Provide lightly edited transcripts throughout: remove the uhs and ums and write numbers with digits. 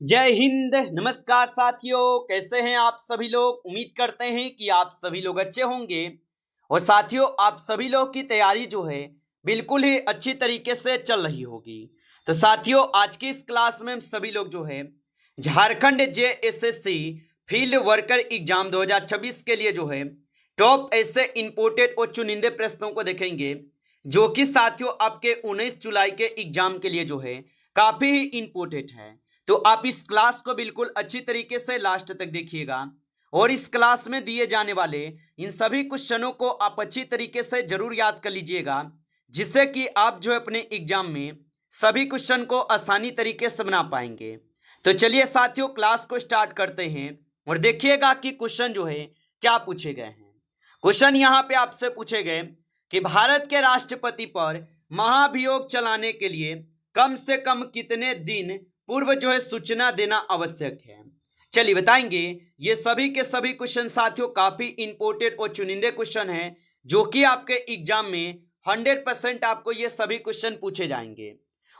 जय हिंद। नमस्कार साथियों, कैसे हैं आप सभी लोग। उम्मीद करते हैं कि आप सभी लोग अच्छे होंगे। और साथियों, आप सभी लोग की तैयारी जो है बिल्कुल ही अच्छी तरीके से चल रही होगी। तो साथियों, आज की इस क्लास में हम सभी लोग जो है Jharkhand JSSC field worker exam 2026 के लिए जो है टॉप ऐसे इंपोर्टेड और चुनिंदे प्रश्नों को देखेंगे, जो कि साथियों आपके 19 जुलाई के एग्जाम के लिए जो है काफी ही इंपोर्टेंट है। तो आप इस क्लास को बिल्कुल अच्छी तरीके से लास्ट तक देखिएगा और इस क्लास में दिए जाने वाले इन सभी क्वेश्चनों को आप अच्छी तरीके से जरूर याद कर लीजिएगा, जिससे कि आप जो अपने एग्जाम में सभी क्वेश्चन को आसानी तरीके से बना पाएंगे। तो चलिए साथियों, क्लास को स्टार्ट करते हैं और देखिएगा कि क्वेश्चन जो है क्या पूछे गए हैं। क्वेश्चन यहाँ पे आपसे पूछे गए कि भारत के राष्ट्रपति पर महाभियोग चलाने के लिए कम से कम कितने दिन पूर्व जो है सूचना देना आवश्यक है। चलिए बताएंगे। ये सभी के सभी क्वेश्चन साथियों काफी इंपोर्टेंट और चुनिंदे क्वेश्चन हैं, जो कि आपके एग्जाम में 100% आपको ये सभी क्वेश्चन पूछे जाएंगे।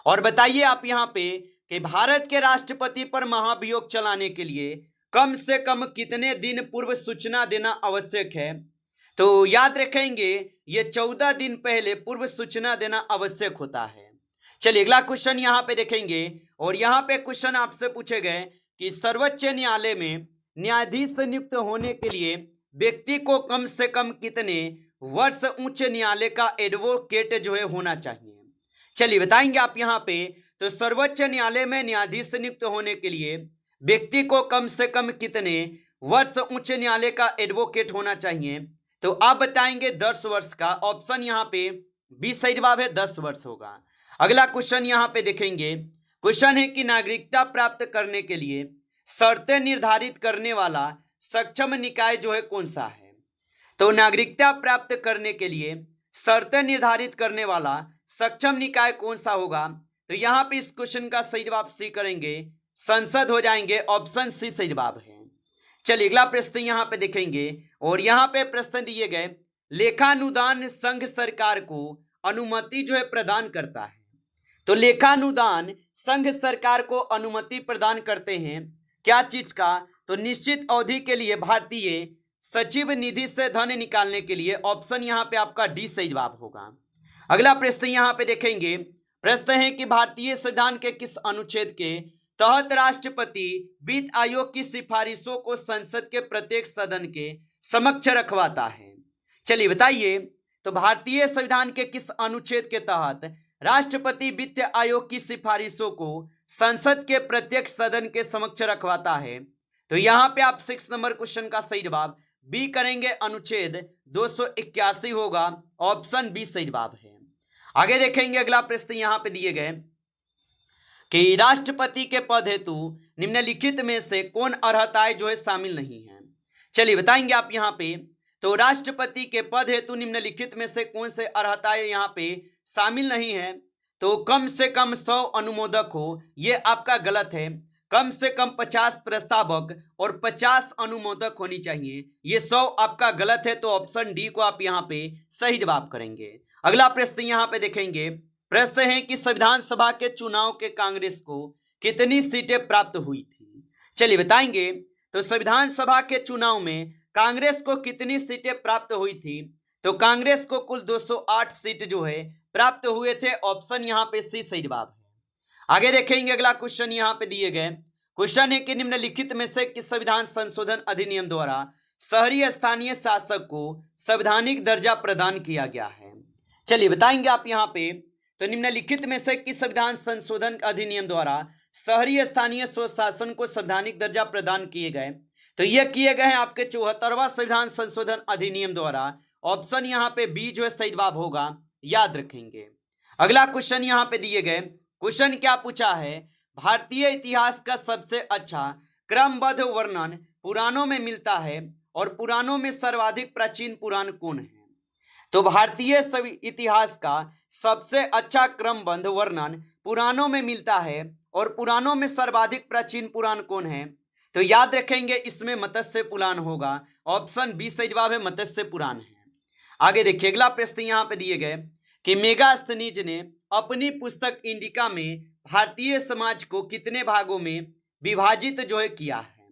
और बताइए आप यहाँ पे कि भारत के राष्ट्रपति पर महाभियोग चलाने के लिए कम से कम कितने दिन पूर्व सूचना देना आवश्यक है। तो याद रखेंगे, ये 14 दिन पहले पूर्व सूचना देना आवश्यक होता है। चलिए अगला क्वेश्चन यहाँ पे देखेंगे और यहाँ पे क्वेश्चन आपसे पूछे गए कि सर्वोच्च न्यायालय में न्यायाधीश नियुक्त होने के लिए व्यक्ति को कम से कम कितने वर्ष उच्च न्यायालय का एडवोकेट जो है होना चाहिए। चलिए बताएंगे आप यहाँ पे। तो सर्वोच्च न्यायालय में न्यायाधीश नियुक्त होने के लिए व्यक्ति को कम से कम कितने वर्ष उच्च न्यायालय का एडवोकेट होना चाहिए। तो आप बताएंगे 10 वर्ष का। ऑप्शन यहाँ पे 20 सही जवाब है, 10 वर्ष होगा। अगला क्वेश्चन यहाँ पे देखेंगे। क्वेश्चन है कि नागरिकता प्राप्त करने के लिए शर्तें निर्धारित करने वाला सक्षम निकाय जो है कौन सा है। तो नागरिकता प्राप्त करने के लिए शर्तें निर्धारित करने वाला सक्षम निकाय कौन सा होगा। तो यहाँ पे इस क्वेश्चन का सही जवाब सी करेंगे, संसद हो जाएंगे। ऑप्शन सी सही जवाब है। चलिए अगला प्रश्न यहाँ पे देखेंगे और यहाँ पे प्रश्न दिए गए, लेखानुदान संघ सरकार को अनुमति जो है प्रदान करता है। तो लेखानुदान संघ सरकार को अनुमति प्रदान करते हैं क्या चीज का। तो निश्चित अवधि के लिए भारतीय सचिव निधि से धन निकालने के लिए। ऑप्शन यहाँ पे आपका डी सही जवाब होगा। अगला प्रश्न यहाँ पे देखेंगे। प्रश्न है कि भारतीय संविधान के किस अनुच्छेद के तहत राष्ट्रपति वित्त आयोग की सिफारिशों को संसद के प्रत्येक सदन के समक्ष रखवाता है। चलिए बताइए। तो भारतीय संविधान के किस अनुच्छेद के तहत राष्ट्रपति वित्त आयोग की सिफारिशों को संसद के प्रत्येक सदन के समक्ष रखवाता है। तो यहाँ पे आप 6 नंबर क्वेश्चन का सही जवाब बी करेंगे, अनुच्छेद 281 होगा। ऑप्शन बी सही जवाब है। आगे देखेंगे अगला प्रश्न यहाँ पे दिए गए कि राष्ट्रपति के पद हेतु निम्नलिखित में से कौन अर्हताएं जो है शामिल नहीं है। चलिए बताएंगे आप यहाँ पे। तो राष्ट्रपति के पद हेतु निम्नलिखित में से कौन से अर्हताएं यहाँ पे शामिल नहीं है। तो कम से कम 100 अनुमोदक हो, ये आपका गलत है। कम से कम 50 प्रस्तावक और 50 अनुमोदक होनी चाहिए, ये 100 आपका गलत है। तो ऑप्शन डी को आप यहाँ पे सही जवाब करेंगे। अगला प्रश्न यहाँ पे देखेंगे। प्रश्न है कि संविधान सभा के चुनाव के कांग्रेस को कितनी सीटें प्राप्त हुई थी। चलिए बताएंगे। तो संविधान सभा के चुनाव में कांग्रेस को कितनी सीटें प्राप्त हुई थी। तो कांग्रेस को कुल 208 सीट जो है प्राप्त हुए थे। ऑप्शन यहाँ पे सी सही जवाब है। आगे देखेंगे अगला क्वेश्चन यहाँ पे दिए गए। क्वेश्चन है कि निम्नलिखित में से किस संविधान संशोधन अधिनियम द्वारा शहरी स्थानीय शासक को संवैधानिक दर्जा प्रदान किया गया है। चलिए बताएंगे आप यहाँ पे। तो निम्नलिखित में से किस संविधान संशोधन अधिनियम द्वारा शहरी स्थानीय स्वशासन को संवैधानिक दर्जा प्रदान किए गए। तो ये किए गए हैं आपके 74वां संविधान संशोधन अधिनियम द्वारा। ऑप्शन यहाँ पे बी जो है सही जवाब होगा, याद रखेंगे। अगला क्वेश्चन यहाँ पे दिए गए। क्वेश्चन क्या पूछा है, भारतीय इतिहास का सबसे अच्छा क्रमबद्ध वर्णन पुराणों में मिलता है और पुराणों में सर्वाधिक प्राचीन पुराण कौन है। तो भारतीय इतिहास का सबसे अच्छा क्रमबद्ध वर्णन पुराणों में मिलता है और पुराणों में सर्वाधिक प्राचीन पुराण कौन है। तो याद रखेंगे, इसमें मत्स्य पुराण होगा। ऑप्शन बी सही जवाब है, मत्स्य पुराण है। आगे देखिए अगला प्रश्न यहाँ पे दिए गए कि मेगास्थनीज ने अपनी पुस्तक इंडिका में भारतीय समाज को कितने भागों में विभाजित जो है किया है।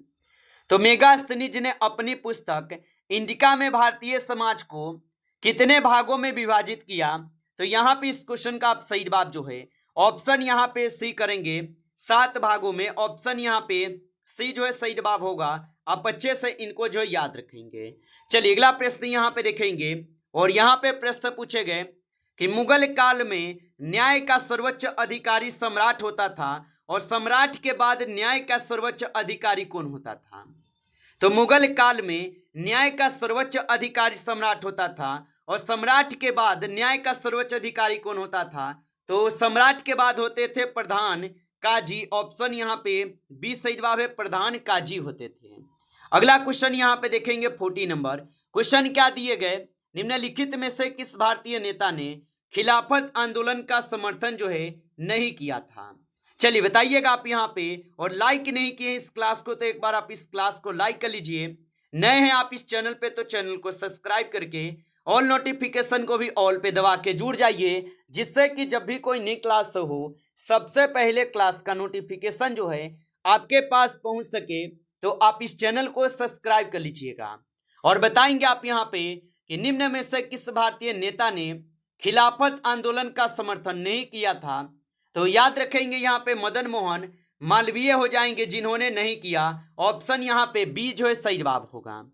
तो मेगास्थनीज ने अपनी पुस्तक इंडिका में भारतीय समाज को कितने भागों में विभाजित किया? तो यहाँ पे इस क्वेश्चन का आप सही जवाब जो है ऑप्शन यहाँ पे सी करेंगे, 7 भागों में। ऑप्शन यहाँ पे सी जो है सही जवाब होगा। आप अच्छे से इनको जो है याद रखेंगे। चलिए अगला प्रश्न यहाँ पे देखेंगे, और यहाँ पे प्रश्न पूछे गए कि मुगल काल में न्याय का सर्वोच्च अधिकारी सम्राट होता था, और सम्राट के बाद न्याय का सर्वोच्च अधिकारी कौन होता था? तो मुगल काल में न्याय का सर्वोच्च अधिकारी सम्राट होता था, और सम्राट के बाद न्याय का सर्वोच्च अधिकारी कौन होता था? तो सम्राट के बाद होते थे प्रधान काजी। ऑप्शन यहाँ पे बी सही जवाब है, प्रधान काजी होते थे। अगला क्वेश्चन यहाँ पे देखेंगे 40 नंबर। क्वेश्चन क्या दिए गए, निम्नलिखित में से किस भारतीय नेता ने खिलाफत आंदोलन का समर्थन जो है नहीं किया था? चलिए बताइएगा आप यहाँ पे, और लाइक नहीं किए इस क्लास को तो एक बार आप इस क्लास को लाइक कर लीजिए। नए हैं आप इस चैनल पे तो चैनल को सब्सक्राइब करके ऑल नोटिफिकेशन को भी ऑल पे दबा के जुड़ जाइए, जिससे कि जब भी कोई नई क्लास हो सबसे पहले क्लास का नोटिफिकेशन जो है आपके पास पहुंच सके। तो आप इस चैनल को सब्सक्राइब कर लीजिएगा। और बताएंगे आप यहाँ पे कि निम्न में से किस भारतीय नेता ने खिलाफत आंदोलन का समर्थन नहीं किया था? तो याद रखेंगे यहाँ पे मदन मोहन मालवीय हो जाएंगे जिन्होंने नहीं किया। ऑप्शन यहाँ पे बी जो है सही जवाब होगा।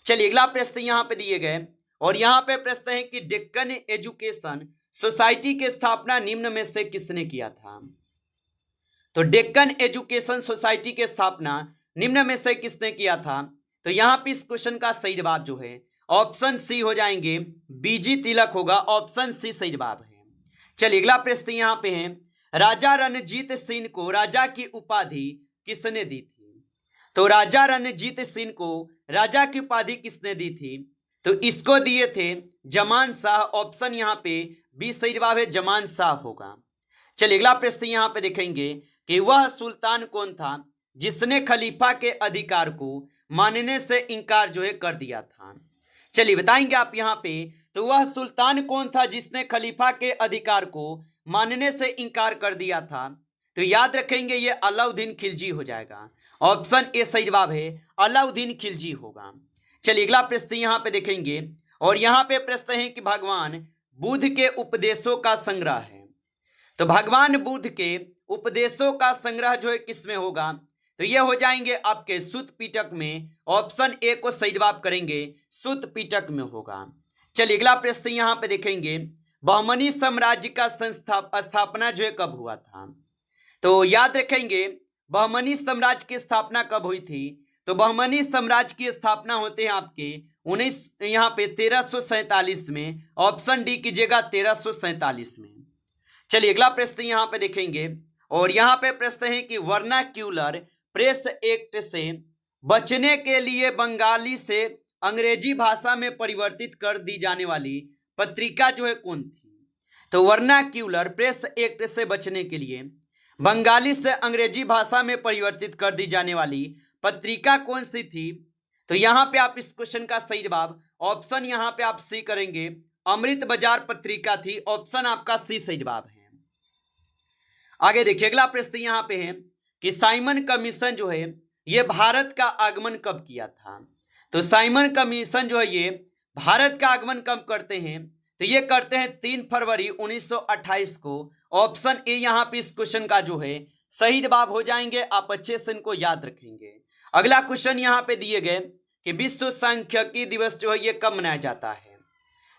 चलिए अगला प्रश्न यहाँ पे दिए गए, और यहाँ पे प्रश्न है कि डेक्कन एजुकेशन सोसाइटी की स्थापना निम्न में से किसने किया था? तो डेक्कन एजुकेशन सोसाइटी की स्थापना निम्न में से किसने किया था? तो यहाँ पे इस क्वेश्चन का सही जवाब जो है ऑप्शन सी हो जाएंगे, बीजी तिलक होगा। ऑप्शन सी सही जवाब है। चलिए अगला प्रश्न यहाँ पे है, राजा रणजीत सिंह को राजा की उपाधि किसने दी थी? तो राजा रणजीत सिंह को राजा की उपाधि किसने दी थी? तो इसको दिए थे जमान शाह। ऑप्शन यहाँ पे बी सही जवाब है, जमान शाह होगा। चलिए अगला प्रश्न यहाँ पे देखेंगे कि वह सुल्तान कौन था जिसने खलीफा के अधिकार को मानने से इनकार जो है कर दिया था? चलिए बताएंगे आप यहाँ पे, तो वह सुल्तान कौन था जिसने खलीफा के अधिकार को मानने से इनकार कर दिया था? तो याद रखेंगे ये अलाउद्दीन खिलजी हो जाएगा। ऑप्शन ए सही जवाब है, अलाउद्दीन खिलजी होगा। चलिए अगला प्रश्न यहाँ पे देखेंगे, और यहाँ पे प्रश्न है कि भगवान बुद्ध के उपदेशों का संग्रह है। तो भगवान बुद्ध के उपदेशों का संग्रह जो है किसमें होगा? तो ये हो जाएंगे आपके सुत्त पिटक में। ऑप्शन ए को सही जवाब करेंगे, सुत्त पिटक में होगा। चलिए अगला प्रश्न यहाँ पे देखेंगे, बहमनी साम्राज्य का स्थापना जो है कब हुआ था? तो याद रखेंगे बहमनी साम्राज्य की स्थापना कब हुई थी? तो बहमनी साम्राज्य की स्थापना होते हैं आपके 1347 में। ऑप्शन डी कीजिएगा 1347 में। चलिए अगला प्रश्न यहाँ पे देखेंगे, और यहाँ पे प्रश्न है कि वर्नाक्यूलर प्रेस एक्ट से बचने के लिए बंगाली से अंग्रेजी भाषा में परिवर्तित कर दी जाने वाली पत्रिका जो है कौन थी? तो वर्नाक्यूलर प्रेस एक्ट से बचने के लिए बंगाली से अंग्रेजी भाषा में परिवर्तित कर दी जाने वाली पत्रिका कौन सी थी? तो यहाँ पे आप इस क्वेश्चन का सही जवाब ऑप्शन यहाँ पे आप सी करेंगे, अमृत बाजार पत्रिका थी। ऑप्शन आपका सी सही जवाब है। आगे देखिए अगला प्रश्न यहाँ पे है कि साइमन कमीशन जो है ये भारत का आगमन कब किया था? तो साइमन कमीशन जो है ये भारत का आगमन कब करते हैं? तो ये करते हैं 3 फरवरी 1928 को। ऑप्शन ए यहाँ पे इस क्वेश्चन का जो है सही जवाब हो जाएंगे। आप अच्छे से इनको याद रखेंगे। अगला क्वेश्चन यहाँ पे दिए गए कि विश्व सांख्यिकी दिवस जो है ये कब मनाया जाता है?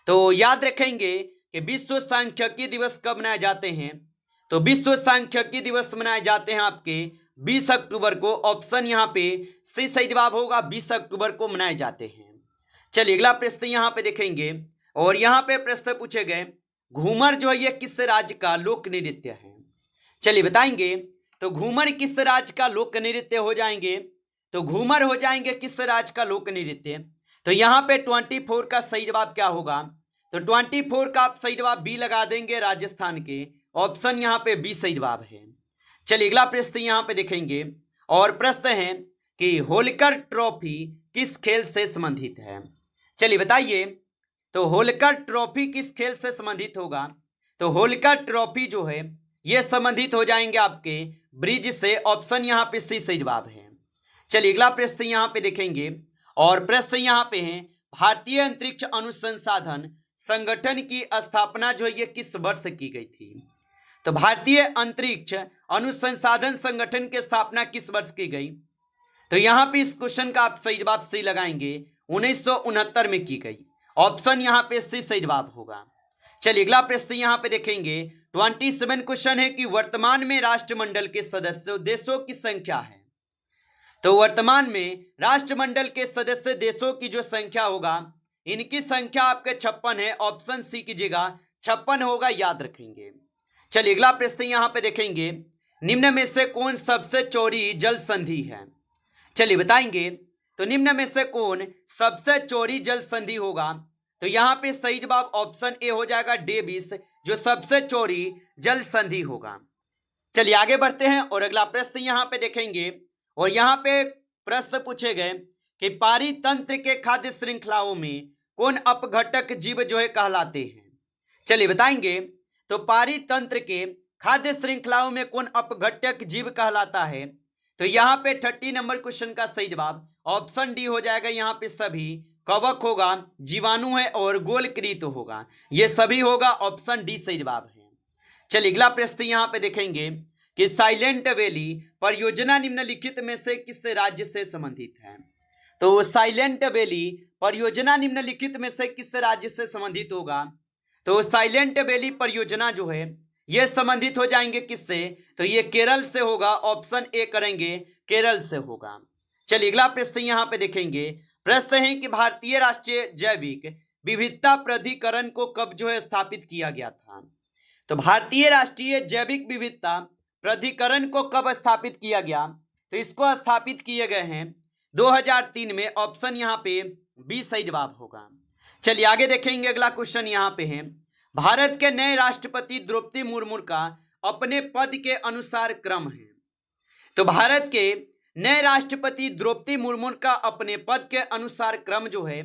तो याद रखेंगे कि विश्व सांख्यिकी दिवस कब मनाए जाते हैं? तो विश्व सांख्यिकी दिवस मनाए जाते हैं आपके 20 अक्टूबर को। ऑप्शन यहाँ पे सी सही जवाब होगा, 20 अक्टूबर को मनाए जाते हैं। चलिए अगला प्रश्न यहाँ पे देखेंगे, और यहाँ पे प्रश्न पूछे गए घूमर जो है ये किस राज्य का लोक नृत्य है? चलिए बताएंगे, तो घूमर किस राज्य का लोक नृत्य हो जाएंगे? तो घूमर हो जाएंगे किस राज्य का लोक नृत्य? तो यहाँ पे 24 का सही जवाब क्या होगा? तो 24 का आप सही जवाब बी लगा देंगे, राजस्थान के। ऑप्शन यहाँ पे बी सही जवाब है। चलिए अगला प्रश्न यहाँ पे देखेंगे, और प्रश्न है कि होलकर ट्रॉफी किस खेल से संबंधित है? चलिए बताइए, तो होलकर ट्रॉफी किस खेल से संबंधित होगा? तो होलकर ट्रॉफी जो है ये संबंधित हो जाएंगे आपके ब्रिज से, ऑप्शन यहाँ पे सी सही जवाब है। चलिए अगला प्रश्न यहाँ पे देखेंगे और प्रश्न यहाँ पे है भारतीय अंतरिक्ष अनुसंधान संगठन की स्थापना जो है ये किस वर्ष की गई थी। तो भारतीय अंतरिक्ष अनुसंधान संगठन की स्थापना किस वर्ष की गई। तो यहाँ पे इस क्वेश्चन का आप सही जवाब सही लगाएंगे 1969 में की गई, ऑप्शन यहाँ पे सी सही जवाब होगा। चलिए अगला प्रश्न यहाँ पे देखेंगे 27 क्वेश्चन है कि वर्तमान में राष्ट्रमंडल के सदस्य देशों की संख्या है। तो वर्तमान में राष्ट्रमंडल के सदस्य देशों की जो संख्या होगा, इनकी संख्या आपके 56 है, ऑप्शन सी कीजिएगा 56 होगा, याद रखेंगे। चलिए अगला प्रश्न यहाँ पे देखेंगे निम्न में से कौन सबसे चौड़ी जल संधि है। चलिए बताएंगे तो निम्न में से कौन सबसे चौड़ी जल संधि होगा। तो यहाँ पे सही जवाब ऑप्शन ए हो जाएगा डेविस, जो सबसे चौड़ी जल संधि होगा। चलिए आगे बढ़ते हैं और अगला प्रश्न यहाँ पे देखेंगे और यहाँ पे प्रश्न पूछे गए कि पारितंत्र के खाद्य श्रृंखलाओं में कौन अपघटक जीव जो है कहलाते हैं। चलिए बताएंगे तो पारितंत्र के खाद्य श्रृंखलाओं में कौन अपघटक जीव कहलाता है। तो यहाँ पे 30 नंबर क्वेश्चन का सही जवाब ऑप्शन डी हो जाएगा। यहाँ पे सभी कवक होगा, जीवाणु है और गोलकृत होगा, ये सभी होगा, ऑप्शन डी सही जवाब है। चलिए अगला प्रश्न यहाँ पे देखेंगे कि साइलेंट वैली परियोजना निम्नलिखित में से किस राज्य से संबंधित है। तो साइलेंट वैली परियोजना निम्नलिखित में से किस राज्य से संबंधित होगा। तो साइलेंट वैली परियोजना जो है ये संबंधित हो जाएंगे किससे, तो ये केरल से होगा, ऑप्शन ए करेंगे, केरल से होगा। चलिए अगला प्रश्न यहाँ पे देखेंगे, प्रश्न है कि भारतीय राष्ट्रीय जैविक विविधता प्राधिकरण को कब जो है स्थापित किया गया था। तो भारतीय राष्ट्रीय जैविक विविधता प्राधिकरण को कब स्थापित किया गया। तो इसको स्थापित किए गए हैं 2003 में, ऑप्शन यहाँ पे बी सही जवाब होगा। चलिए आगे देखेंगे अगला क्वेश्चन यहाँ पे है भारत के नए राष्ट्रपति द्रौपदी मुर्मू का अपने पद के अनुसार क्रम है। तो भारत के नए राष्ट्रपति द्रौपदी मुर्मू का अपने पद के अनुसार क्रम जो है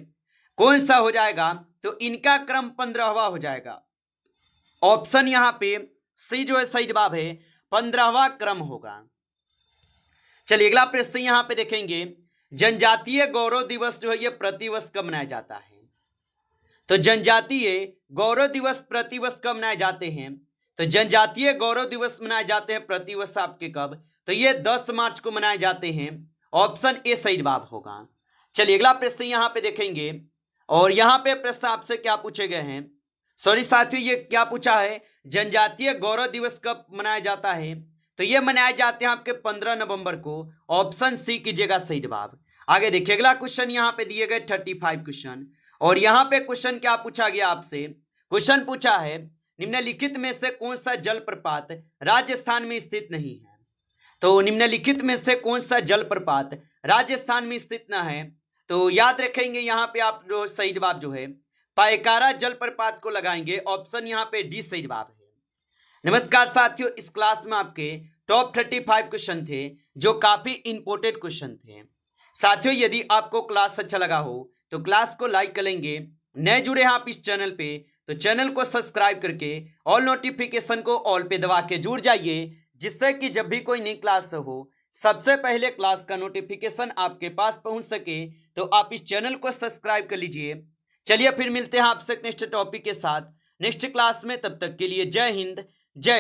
कौन सा हो जाएगा। तो इनका क्रम 15वां हो जाएगा, ऑप्शन यहाँ पे सी जो है सही जवाब है, 15वां क्रम होगा। चलिए अगला प्रश्न यहाँ पे देखेंगे जनजातीय गौरव दिवस जो है ये प्रतिवर्ष कब मनाया जाता है। तो जनजातीय गौरव दिवस प्रतिवर्ष कब मनाए जाते हैं। तो जनजातीय गौरव दिवस मनाए जाते हैं प्रतिवर्ष आपके कब, तो ये 10 मार्च को मनाए जाते हैं, ऑप्शन ए सही जवाब होगा। चलिए अगला प्रश्न यहाँ पे देखेंगे और यहाँ पे प्रश्न आपसे क्या पूछे गए हैं, सॉरी साथियों ये क्या पूछा है, जनजातीय गौरव दिवस कब मनाया जाता है। तो ये मनाए जाते हैं आपके 15 नवंबर को, ऑप्शन सी कीजिएगा सही जवाब। आगे देखिए अगला क्वेश्चन यहाँ पे दिए गए 35 क्वेश्चन और यहाँ पे क्वेश्चन क्या पूछा गया आपसे, क्वेश्चन पूछा है निम्नलिखित में से कौन सा जलप्रपात राजस्थान में स्थित नहीं है। तो निम्नलिखित में से कौन सा जलप्रपात राजस्थान में स्थित न है। तो याद रखेंगे यहाँ पे आप जो सही जवाब जो है पायकारा जलप्रपात को लगाएंगे, ऑप्शन यहाँ पे डी सही जवाब है। नमस्कार साथियों, इस क्लास में आपके टॉप 35 क्वेश्चन थे जो काफी इंपॉर्टेंट क्वेश्चन थे। साथियों यदि आपको क्लास अच्छा लगा हो तो क्लास को लाइक करेंगे, नए जुड़े हैं आप इस चैनल पे तो चैनल को सब्सक्राइब करके ऑल नोटिफिकेशन को ऑल पे दबा के जुड़ जाइए, जिससे कि जब भी कोई नई क्लास हो सबसे पहले क्लास का नोटिफिकेशन आपके पास पहुंच सके। तो आप इस चैनल को सब्सक्राइब कर लीजिए। चलिए फिर मिलते हैं आपसे नेक्स्ट टॉपिक के साथ नेक्स्ट क्लास में, तब तक के लिए जय हिंद जय